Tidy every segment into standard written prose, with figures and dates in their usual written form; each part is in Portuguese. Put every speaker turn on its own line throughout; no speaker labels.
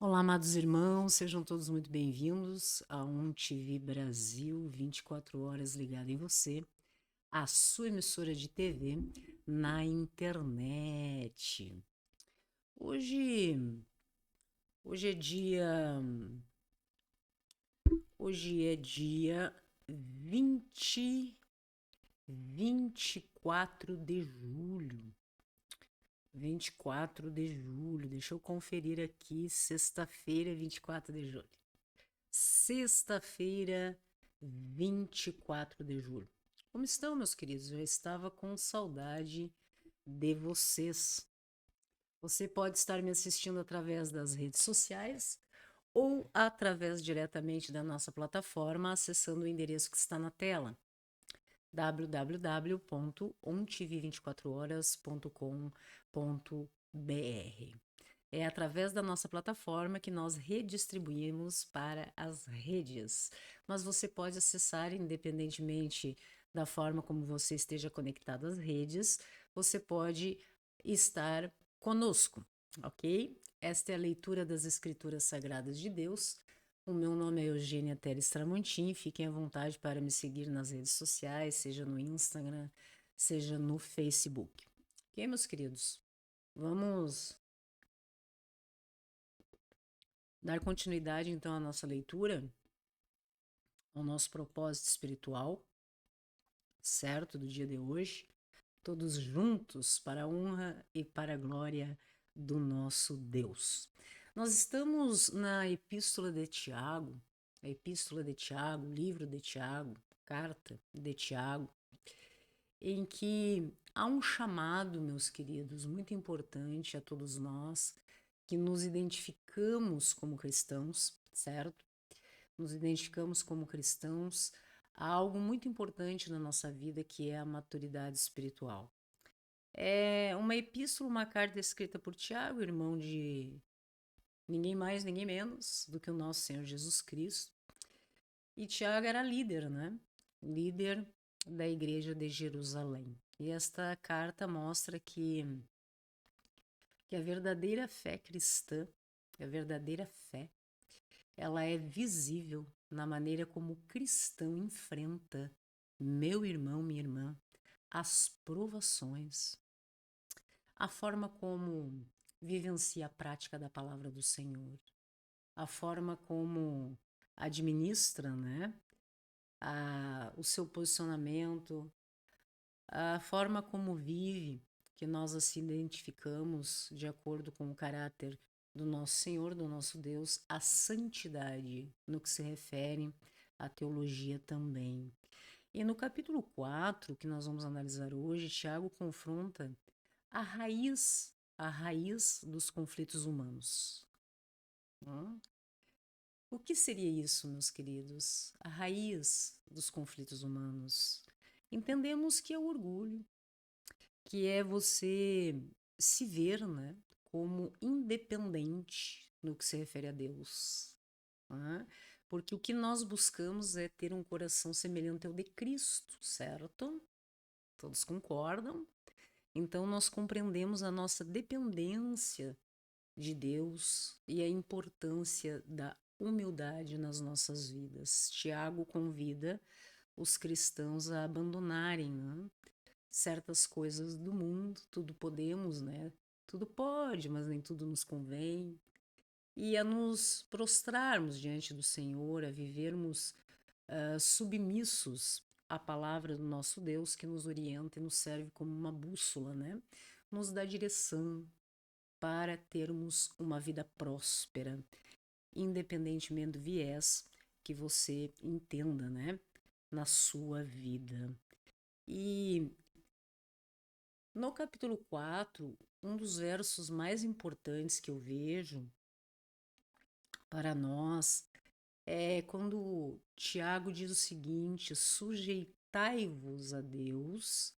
Olá, amados irmãos, sejam todos muito bem-vindos a TV Brasil, 24 horas ligada em você, a sua emissora de TV na internet. Hoje, hoje é dia, hoje é dia 24 de julho. 24 de julho, deixa eu conferir aqui, sexta-feira, 24 de julho. Sexta-feira, 24 de julho. Como estão, meus queridos? Eu estava com saudade de vocês. Você pode estar me assistindo através das redes sociais ou através diretamente da nossa plataforma, acessando o endereço que está na tela, www.ontv24horas.com.br. É através da nossa plataforma que nós redistribuímos para as redes. Mas você pode acessar, independentemente da forma como você esteja conectado às redes, você pode estar conosco, ok? Esta é a leitura das Escrituras Sagradas de Deus. O meu nome é Eugênia Teres Tramontim. Fiquem à vontade para me seguir nas redes sociais, seja no Instagram, seja no Facebook. Ok, meus queridos? Vamos dar continuidade então à nossa leitura, ao nosso propósito espiritual, certo, do dia de hoje, todos juntos para a honra e para a glória do nosso Deus. Nós estamos na Epístola de Tiago, livro de Tiago, carta de Tiago, em que há um chamado, meus queridos, muito importante a todos nós que nos identificamos como cristãos, certo? Nos identificamos como cristãos, há algo muito importante na nossa vida que é a maturidade espiritual. É uma epístola, uma carta escrita por Tiago, irmão de ninguém mais, ninguém menos do que o nosso Senhor Jesus Cristo. E Tiago era líder, né? Líder da igreja de Jerusalém. E esta carta mostra que a verdadeira fé cristã, a verdadeira fé, ela é visível na maneira como o cristão enfrenta, meu irmão, minha irmã, as provações, a forma como vivencia a prática da palavra do Senhor, a forma como administra, né, o seu posicionamento, a forma como vive, que nós assim identificamos de acordo com o caráter do nosso Senhor, do nosso Deus, a santidade no que se refere à teologia também. E no capítulo 4, que nós vamos analisar hoje, Tiago confronta a raiz dos conflitos humanos. O que seria isso, meus queridos? A raiz dos conflitos humanos. Entendemos que é o orgulho, que é você se ver, né, como independente no que se refere a Deus. Né? Porque o que nós buscamos é ter um coração semelhante ao de Cristo, certo? Todos concordam? Então nós compreendemos a nossa dependência de Deus e a importância da humildade nas nossas vidas. Tiago convida os cristãos a abandonarem, né, certas coisas do mundo, tudo podemos, né? Tudo pode, mas nem tudo nos convém. E a nos prostrarmos diante do Senhor, a vivermos submissos à palavra do nosso Deus que nos orienta e nos serve como uma bússola, né? Nos dá direção para termos uma vida próspera, independentemente do viés que você entenda, né? Na sua vida. E no capítulo 4, um dos versos mais importantes que eu vejo para nós é quando Tiago diz o seguinte: sujeitai-vos a Deus,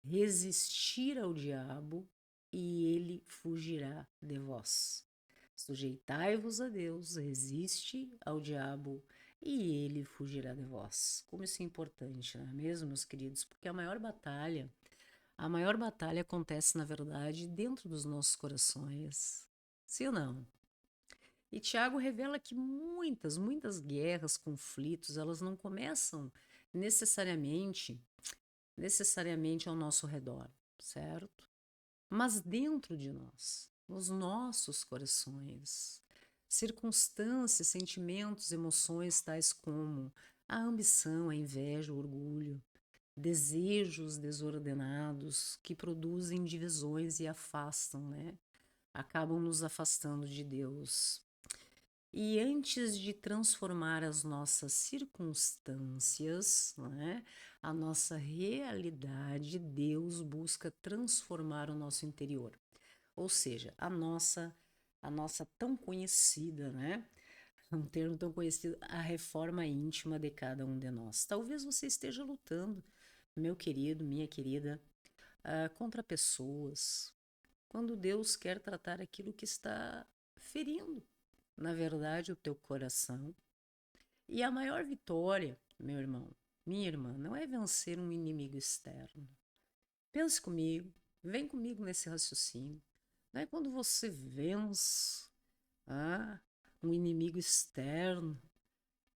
resistir ao diabo e ele fugirá de vós. Sujeitai-vos a Deus, resiste ao diabo e ele fugirá de vós. Como isso é importante, não é mesmo, meus queridos? Porque a maior batalha acontece, na verdade, dentro dos nossos corações. Sim ou não? E Tiago revela que muitas guerras, conflitos, elas não começam necessariamente, necessariamente ao nosso redor, certo? Mas dentro de nós, nos nossos corações. Circunstâncias, sentimentos, emoções tais como a ambição, a inveja, o orgulho, desejos desordenados que produzem divisões e afastam, né? Acabam nos afastando de Deus. E antes de transformar as nossas circunstâncias, né, a nossa realidade, Deus busca transformar o nosso interior. Ou seja, a nossa tão conhecida, né? Um termo tão conhecido, a reforma íntima de cada um de nós. Talvez você esteja lutando, meu querido, minha querida, contra pessoas, quando Deus quer tratar aquilo que está ferindo, na verdade, o teu coração. E a maior vitória, meu irmão, minha irmã, não é vencer um inimigo externo. Pense comigo, vem comigo nesse raciocínio. Não é quando você vence um inimigo externo,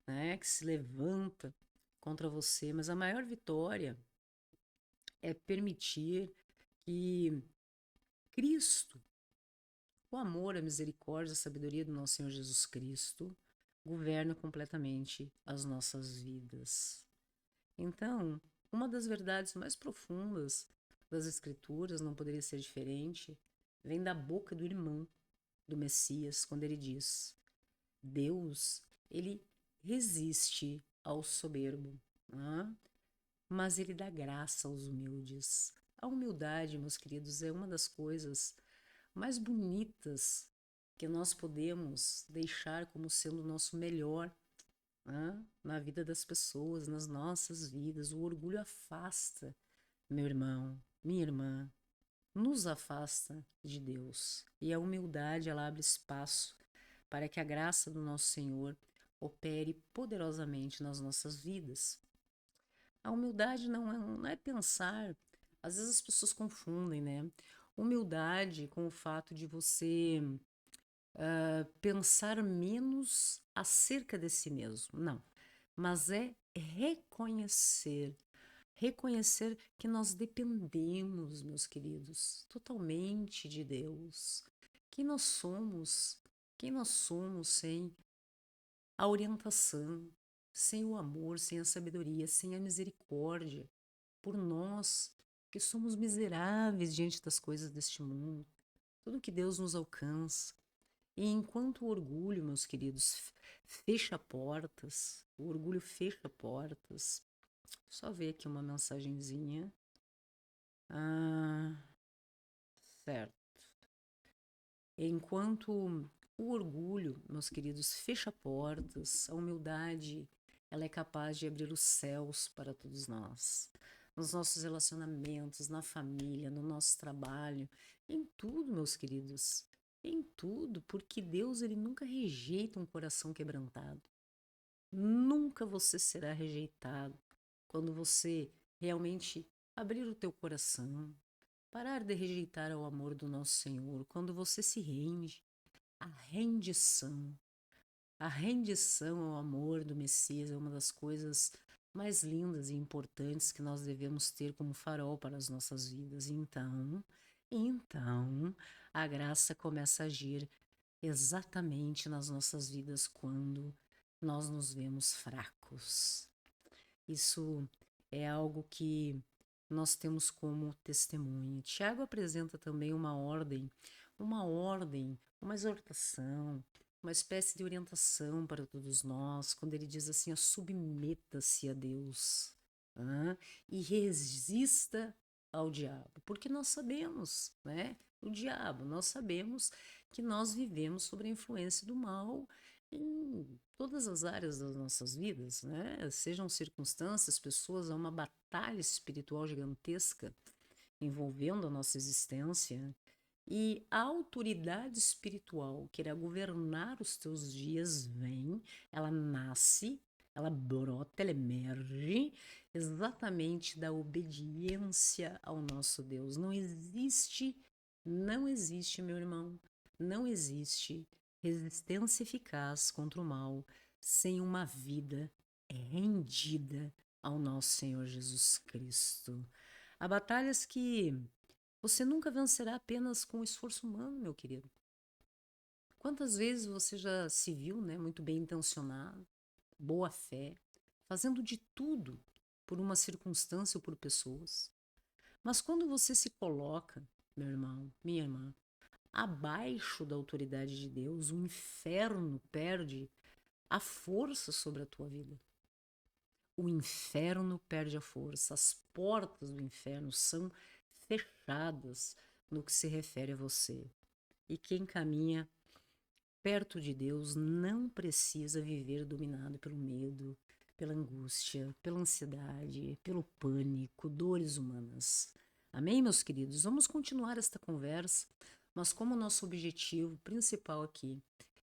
né, que se levanta contra você, mas a maior vitória é permitir que Cristo, o amor, a misericórdia, a sabedoria do nosso Senhor Jesus Cristo, governe completamente as nossas vidas. Então, uma das verdades mais profundas das Escrituras, não poderia ser diferente, vem da boca do irmão do Messias, quando ele diz: Deus, ele resiste ao soberbo, né? Mas ele dá graça aos humildes. A humildade, meus queridos, é uma das coisas mais bonitas que nós podemos deixar como sendo o nosso melhor, né, na vida das pessoas, nas nossas vidas. O orgulho afasta, meu irmão, minha irmã, nos afasta de Deus. E a humildade, ela abre espaço para que a graça do nosso Senhor opere poderosamente nas nossas vidas. A humildade não é pensar, às vezes as pessoas confundem, né? Humildade com o fato de você pensar menos acerca de si mesmo. Não. Mas é reconhecer que nós dependemos, meus queridos, totalmente de Deus. Quem nós somos? Quem nós somos sem a orientação, sem o amor, sem a sabedoria, sem a misericórdia por nós que somos miseráveis diante das coisas deste mundo? Tudo que Deus nos alcança. E enquanto o orgulho, meus queridos, fecha portas, o orgulho fecha portas. Só ver aqui uma mensagenzinha. Ah, certo. Enquanto o orgulho, meus queridos, fecha portas, a humildade, ela é capaz de abrir os céus para todos nós. Nos nossos relacionamentos, na família, no nosso trabalho, em tudo, meus queridos. Em tudo, porque Deus, ele nunca rejeita um coração quebrantado. Nunca você será rejeitado quando você realmente abrir o teu coração, parar de rejeitar o amor do nosso Senhor, quando você se rende, a rendição, a rendição ao amor do Messias é uma das coisas mais lindas e importantes que nós devemos ter como farol para as nossas vidas. Então, a graça começa a agir exatamente nas nossas vidas quando nós nos vemos fracos. Isso é algo que nós temos como testemunho. Tiago apresenta também uma exortação, uma espécie de orientação para todos nós, quando ele diz assim: submeta-se a Deus, e resista ao diabo, porque nós sabemos, né? O diabo, nós sabemos que nós vivemos sob a influência do mal em todas as áreas das nossas vidas, né? Sejam circunstâncias, pessoas, há uma batalha espiritual gigantesca envolvendo a nossa existência. E a autoridade espiritual que irá governar os teus dias vem, ela nasce, ela brota, ela emerge exatamente da obediência ao nosso Deus. Não existe, meu irmão, não existe resistência eficaz contra o mal, sem uma vida rendida ao nosso Senhor Jesus Cristo. Há batalhas que você nunca vencerá apenas com esforço humano, meu querido. Quantas vezes você já se viu, né, muito bem intencionado, boa fé, fazendo de tudo por uma circunstância ou por pessoas. Mas quando você se coloca, meu irmão, minha irmã, abaixo da autoridade de Deus, o inferno perde a força sobre a tua vida. O inferno perde a força, as portas do inferno são fechadas no que se refere a você. E quem caminha perto de Deus não precisa viver dominado pelo medo, pela angústia, pela ansiedade, pelo pânico, dores humanas. Amém, meus queridos? Vamos continuar esta conversa, mas como o nosso objetivo principal aqui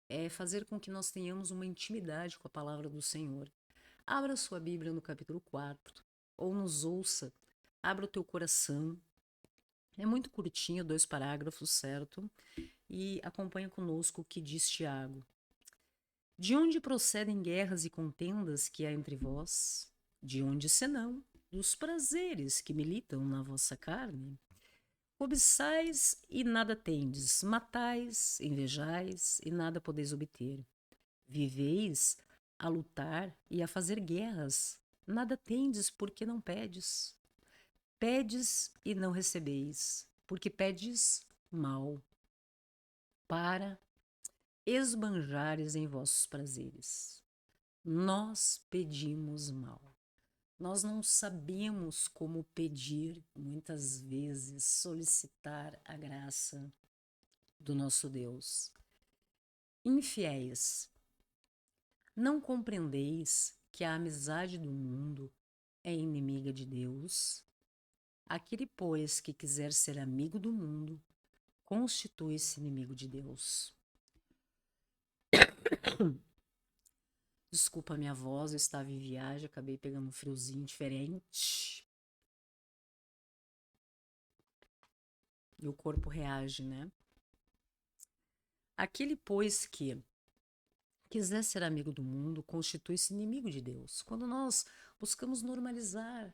é fazer com que nós tenhamos uma intimidade com a palavra do Senhor. Abra sua Bíblia no capítulo 4, ou nos ouça, abra o teu coração. É muito curtinho, 2 parágrafos, certo? E acompanha conosco o que diz Tiago. De onde procedem guerras e contendas que há entre vós? De onde senão? Dos prazeres que militam na vossa carne? Cobiçais e nada tendes, matais, invejais e nada podeis obter. Viveis a lutar e a fazer guerras, nada tendes porque não pedes. Pedes e não recebeis, porque pedes mal, para esbanjares em vossos prazeres. Nós pedimos mal. Nós não sabemos como pedir, muitas vezes, solicitar a graça do nosso Deus. Infiéis, não compreendeis que a amizade do mundo é inimiga de Deus? Aquele, pois, que quiser ser amigo do mundo, constitui-se inimigo de Deus. Desculpa a minha voz, eu estava em viagem, acabei pegando um friozinho diferente. E o corpo reage, né? Aquele, pois, que quiser ser amigo do mundo, constitui-se inimigo de Deus. Quando nós buscamos normalizar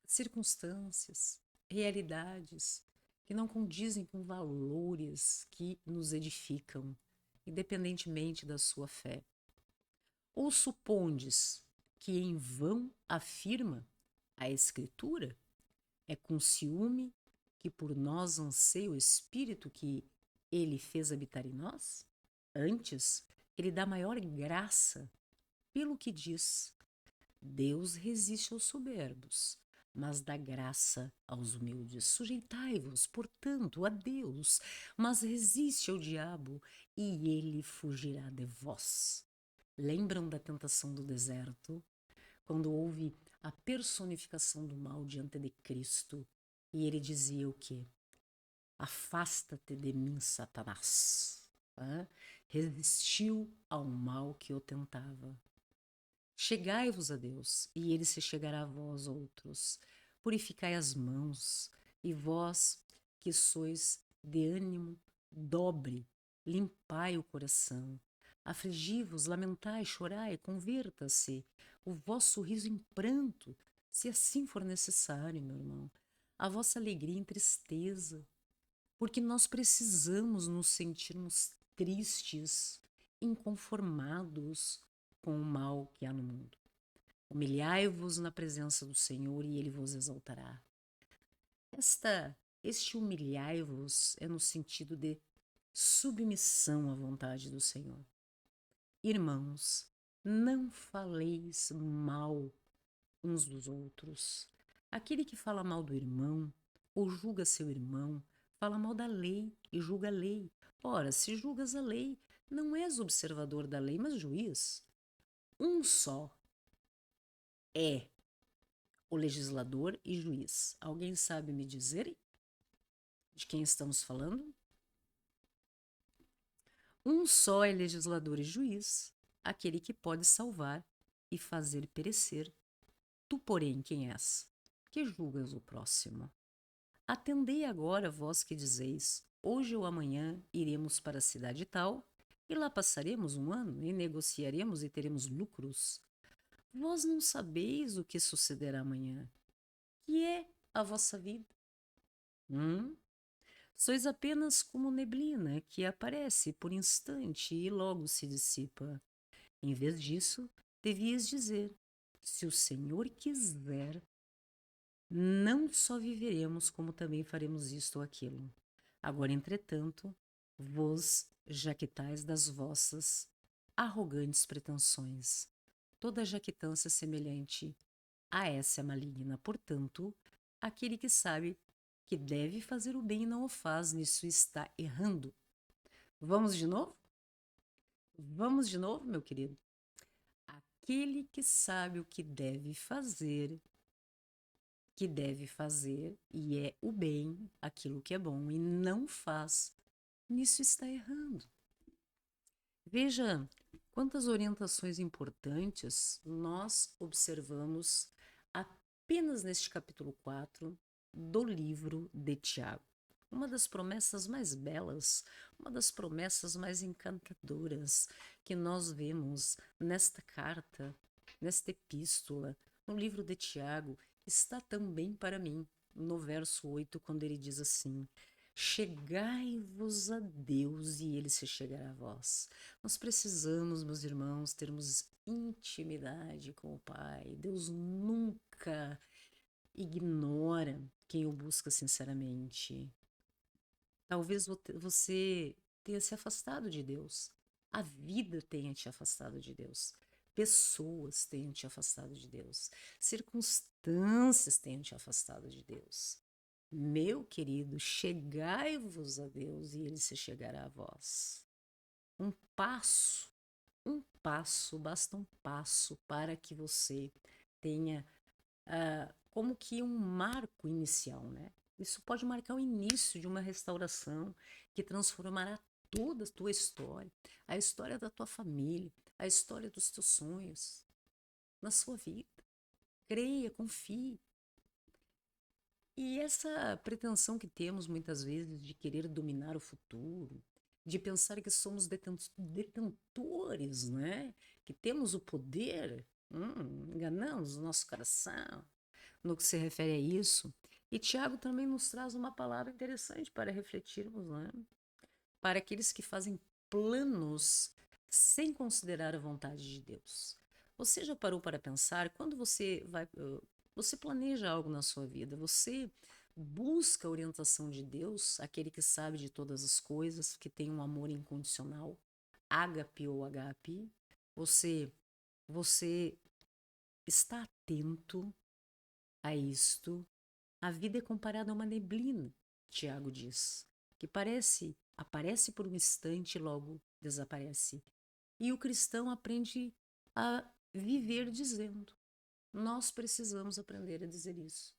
circunstâncias, realidades que não condizem com valores que nos edificam, independentemente da sua fé. Ou supondes que em vão afirma a Escritura? É com ciúme que por nós anseia o Espírito que ele fez habitar em nós? Antes, ele dá maior graça pelo que diz: Deus resiste aos soberbos, mas dá graça aos humildes. Sujeitai-vos, portanto, a Deus, mas resiste ao diabo, e ele fugirá de vós. Lembram da tentação do deserto? Quando houve a personificação do mal diante de Cristo, e ele dizia o quê? Afasta-te de mim, Satanás. Resistiu ao mal que o tentava. Chegai-vos a Deus, e ele se chegará a vós outros. Purificai as mãos, e vós que sois de ânimo dobre, limpai o coração. Afligi-vos, lamentai, chorai, converta-se o vosso riso em pranto, se assim for necessário, meu irmão, a vossa alegria em tristeza, porque nós precisamos nos sentirmos tristes, inconformados com o mal que há no mundo. Humilhai-vos na presença do Senhor e ele vos exaltará. Este humilhai-vos é no sentido de submissão à vontade do Senhor. Irmãos, não faleis mal uns dos outros. Aquele que fala mal do irmão ou julga seu irmão, fala mal da lei e julga a lei. Ora, se julgas a lei, não és observador da lei, mas juiz. Um só é o legislador e juiz. Alguém sabe me dizer de quem estamos falando? Um só é legislador e juiz, aquele que pode salvar e fazer perecer. Tu, porém, quem és? Que julgas o próximo? Atendei agora, vós que dizeis, hoje ou amanhã iremos para a cidade tal, e lá passaremos um ano, e negociaremos e teremos lucros. Vós não sabeis o que sucederá amanhã, que é a vossa vida. Hum? Sois apenas como neblina que aparece por instante e logo se dissipa. Em vez disso, devias dizer: se o Senhor quiser, não só viveremos, como também faremos isto ou aquilo. Agora, entretanto, vos jactais das vossas arrogantes pretensões. Toda jactância semelhante a essa é maligna. Portanto, aquele que sabe que deve fazer o bem e não o faz, nisso está errando. Vamos de novo? Vamos de novo, meu querido? Aquele que sabe o que deve fazer, e é o bem, aquilo que é bom, e não faz, nisso está errando. Veja quantas orientações importantes nós observamos apenas neste capítulo 4 do livro de Tiago. Uma das promessas mais belas, uma das promessas mais encantadoras que nós vemos nesta carta, nesta epístola, no livro de Tiago, está também para mim, no verso 8, quando ele diz assim: chegai-vos a Deus e ele se chegará a vós. Nós precisamos, meus irmãos, termos intimidade com o Pai. Deus nunca ignora quem o busca sinceramente. Talvez você tenha se afastado de Deus. A vida tenha te afastado de Deus. Pessoas tenham te afastado de Deus. Circunstâncias tenham te afastado de Deus. Meu querido, chegai-vos a Deus e ele se chegará a vós. Um passo, basta um passo para que você tenha como que um marco inicial, né? Isso pode marcar o início de uma restauração que transformará toda a tua história, a história da tua família, a história dos teus sonhos, na sua vida. Creia, confie. E essa pretensão que temos muitas vezes de querer dominar o futuro, de pensar que somos detentores, né? Que temos o poder, enganamos o nosso coração no que se refere a isso. E Tiago também nos traz uma palavra interessante para refletirmos, né? Para aqueles que fazem planos sem considerar a vontade de Deus. Você já parou para pensar quando você planeja algo na sua vida, você busca a orientação de Deus, aquele que sabe de todas as coisas, que tem um amor incondicional, ágape ou agape, você está atento a isto. A vida é comparada a uma neblina, Tiago diz, que aparece por um instante e logo desaparece. E o cristão aprende a viver dizendo: nós precisamos aprender a dizer isso.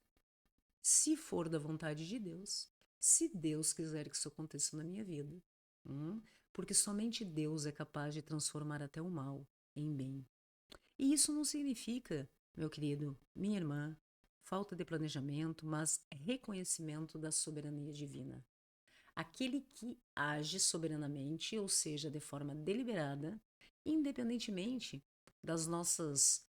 Se for da vontade de Deus, se Deus quiser que isso aconteça na minha vida, porque somente Deus é capaz de transformar até o mal em bem. E isso não significa, meu querido, minha irmã, falta de planejamento, mas reconhecimento da soberania divina. Aquele que age soberanamente, ou seja, de forma deliberada, independentemente das nossas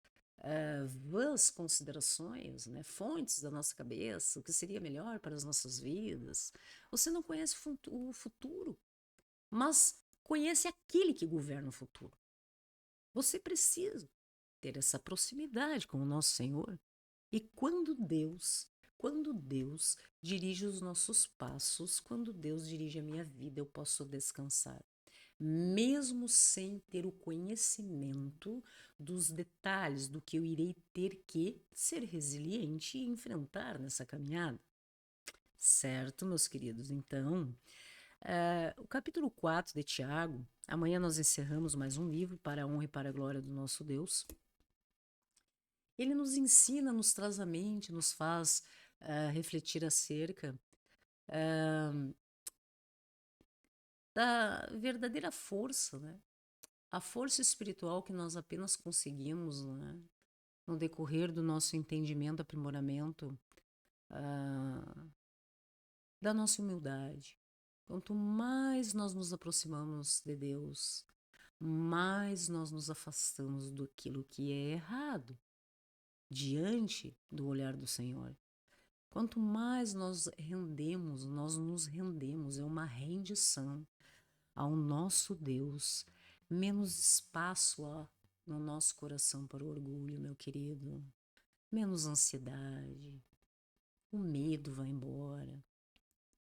vãs considerações, né, fontes da nossa cabeça, o que seria melhor para as nossas vidas. Você não conhece o futuro, mas conhece aquele que governa o futuro. Você precisa ter essa proximidade com o nosso Senhor. E quando Deus dirige os nossos passos, quando Deus dirige a minha vida, eu posso descansar. Mesmo sem ter o conhecimento dos detalhes do que eu irei ter que ser resiliente e enfrentar nessa caminhada. Certo, meus queridos? Então, o capítulo 4 de Tiago, amanhã nós encerramos mais um livro para a honra e para a glória do nosso Deus. Ele nos ensina, nos traz à mente, nos faz refletir acerca da verdadeira força, né? A força espiritual que nós apenas conseguimos, né, no decorrer do nosso entendimento, aprimoramento, da nossa humildade, Quanto mais nós nos aproximamos de Deus, mais nós nos afastamos daquilo que é errado diante do olhar do Senhor. Quanto mais nós nos rendemos, é uma rendição ao nosso Deus, menos espaço há no nosso coração para o orgulho, meu querido, menos ansiedade, o medo vai embora.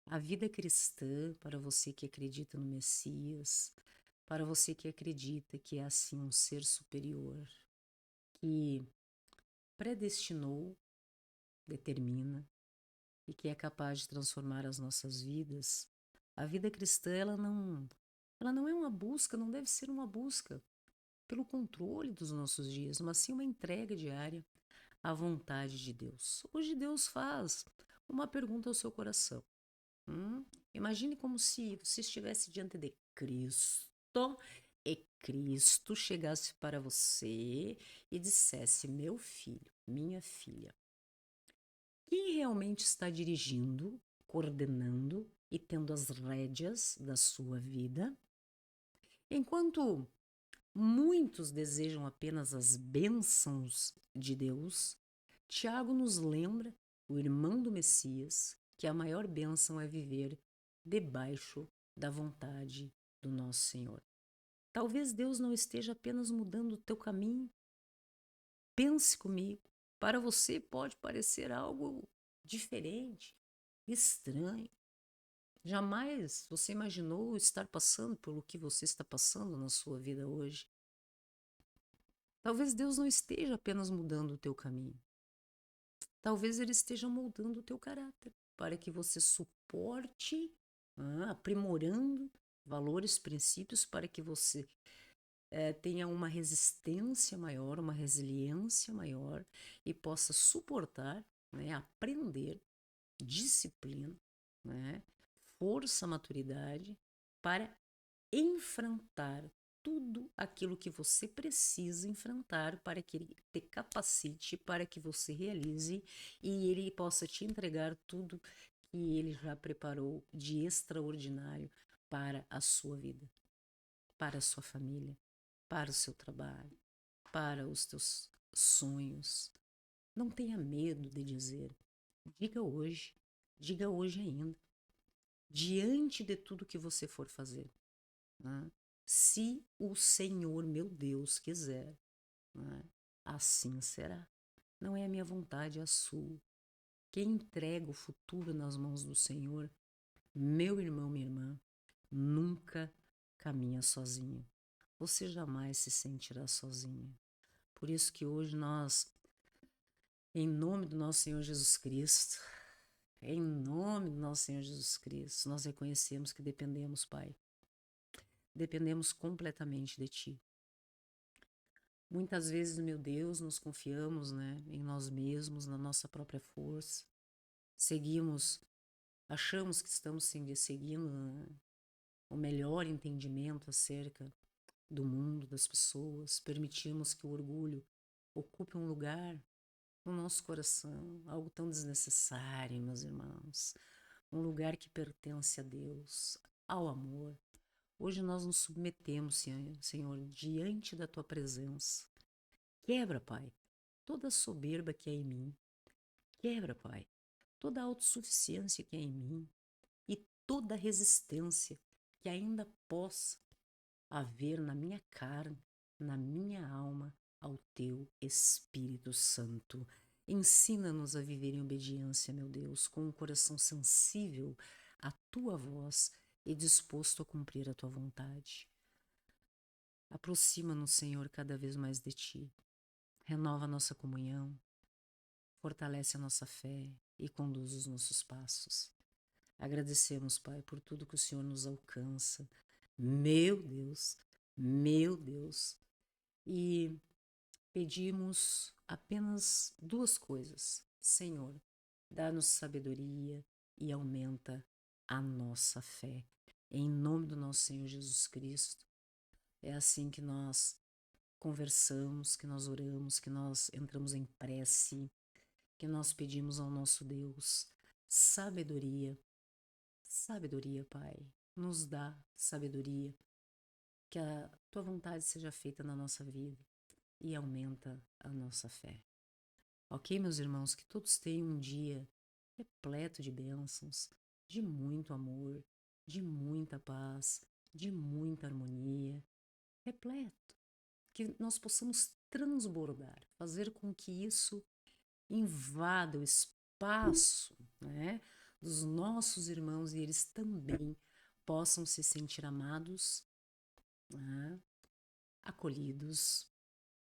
A vida cristã, para você que acredita no Messias, para você que acredita que é assim um ser superior, que predestinou, determina e que é capaz de transformar as nossas vidas, a vida cristã ela não é uma busca, não deve ser uma busca pelo controle dos nossos dias, mas sim uma entrega diária à vontade de Deus. Hoje Deus faz uma pergunta ao seu coração. Hum? Imagine como se você estivesse diante de Cristo e Cristo chegasse para você e dissesse: Meu filho, minha filha, quem realmente está dirigindo, coordenando e tendo as rédeas da sua vida? Enquanto muitos desejam apenas as bênçãos de Deus, Tiago nos lembra, o irmão do Messias, que a maior bênção é viver debaixo da vontade do nosso Senhor. Talvez Deus não esteja apenas mudando o teu caminho. Pense comigo. Para você pode parecer algo diferente, estranho. Jamais você imaginou estar passando pelo que você está passando na sua vida hoje. Talvez Deus não esteja apenas mudando o teu caminho. Talvez Ele esteja moldando o teu caráter para que você suporte, aprimorando valores, princípios, para que você tenha uma resistência maior, uma resiliência maior e possa suportar, né, aprender disciplina, né, força, maturidade para enfrentar tudo aquilo que você precisa enfrentar para que ele te capacite, para que você realize e ele possa te entregar tudo que ele já preparou de extraordinário para a sua vida, para a sua família, para o seu trabalho, para os teus sonhos. Não tenha medo de dizer. Diga hoje ainda, diante de tudo que você for fazer, né? Se o Senhor meu Deus quiser, né? Assim será. Não é a minha vontade, é a sua. Quem entrega o futuro nas mãos do Senhor, meu irmão, minha irmã, nunca caminha sozinho. Você jamais se sentirá sozinha. Por isso que hoje nós, em nome do nosso Senhor Jesus Cristo, em nome do nosso Senhor Jesus Cristo, nós reconhecemos que dependemos, Pai. Dependemos completamente de Ti. Muitas vezes, meu Deus, nos confiamos, né, em nós mesmos, na nossa própria força. Seguimos, achamos que estamos seguindo, né, o melhor entendimento acerca do mundo, das pessoas. Permitimos que o orgulho ocupe um lugar no nosso coração, algo tão desnecessário, meus irmãos. Um lugar que pertence a Deus, ao amor. Hoje nós nos submetemos, Senhor, diante da Tua presença. Quebra, Pai, toda a soberba que há em mim. Quebra, Pai, toda a autossuficiência que há em mim e toda a resistência que ainda possa haver na minha carne, na minha alma, ao Teu Espírito Santo. Ensina-nos a viver em obediência, meu Deus, com um coração sensível à Tua voz e disposto a cumprir a Tua vontade. Aproxima-nos, Senhor, cada vez mais de Ti. Renova a nossa comunhão, fortalece a nossa fé e conduz os nossos passos. Agradecemos, Pai, por tudo que o Senhor nos alcança. Meu Deus. E pedimos apenas duas coisas. Senhor, dá-nos sabedoria e aumenta a nossa fé. Em nome do nosso Senhor Jesus Cristo. É assim que nós conversamos, que nós oramos, que nós entramos em prece, que nós pedimos ao nosso Deus sabedoria, sabedoria, Pai. Nos dá sabedoria, que a tua vontade seja feita na nossa vida e aumenta a nossa fé. Ok, meus irmãos, que todos tenham um dia repleto de bênçãos, de muito amor, de muita paz, de muita harmonia, repleto, que nós possamos transbordar, fazer com que isso invada o espaço, né, dos nossos irmãos e eles também possam se sentir amados, né, acolhidos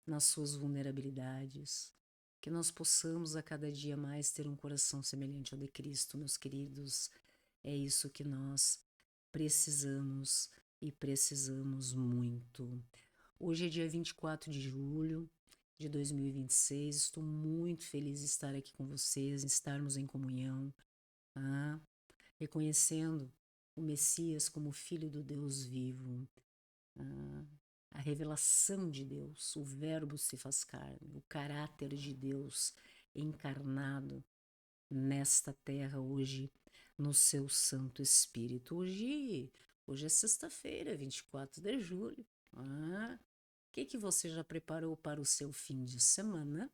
nas suas vulnerabilidades, que nós possamos a cada dia mais ter um coração semelhante ao de Cristo, meus queridos. É isso que nós precisamos e precisamos muito. Hoje é dia 24 de julho de 2026. Estou muito feliz de estar aqui com vocês, estarmos em comunhão, tá? Reconhecendo o Messias como Filho do Deus vivo, tá? A revelação de Deus, o Verbo se faz carne, o caráter de Deus encarnado nesta terra hoje, no seu Santo Espírito. Hoje é sexta-feira, 24 de julho. O que você já preparou para o seu fim de semana?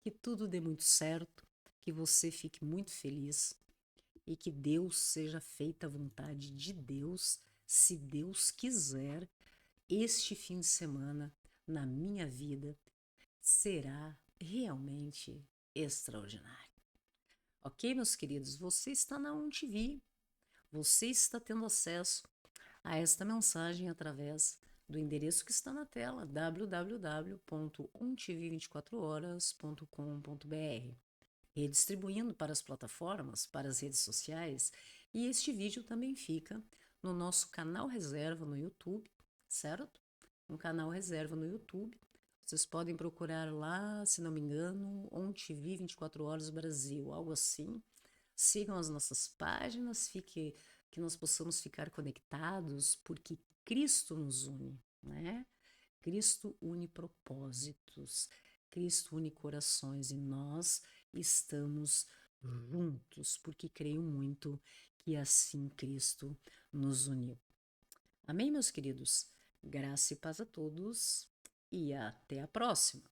Que tudo dê muito certo, que você fique muito feliz e que Deus seja feita a vontade de Deus, se Deus quiser, este fim de semana na minha vida será realmente extraordinário. Ok, meus queridos? Você está na OnTV, você está tendo acesso a esta mensagem através do endereço que está na tela, www.ontv24horas.com.br, redistribuindo para as plataformas, para as redes sociais, e este vídeo também fica no nosso canal reserva no YouTube, certo? Um canal reserva no YouTube. Vocês podem procurar lá, se não me engano, OnTV 24 Horas Brasil, algo assim. Sigam as nossas páginas, que nós possamos ficar conectados, porque Cristo nos une, né? Cristo une propósitos, Cristo une corações e nós estamos juntos, porque creio muito que assim Cristo nos uniu. Amém, meus queridos? Graça e paz a todos e até a próxima.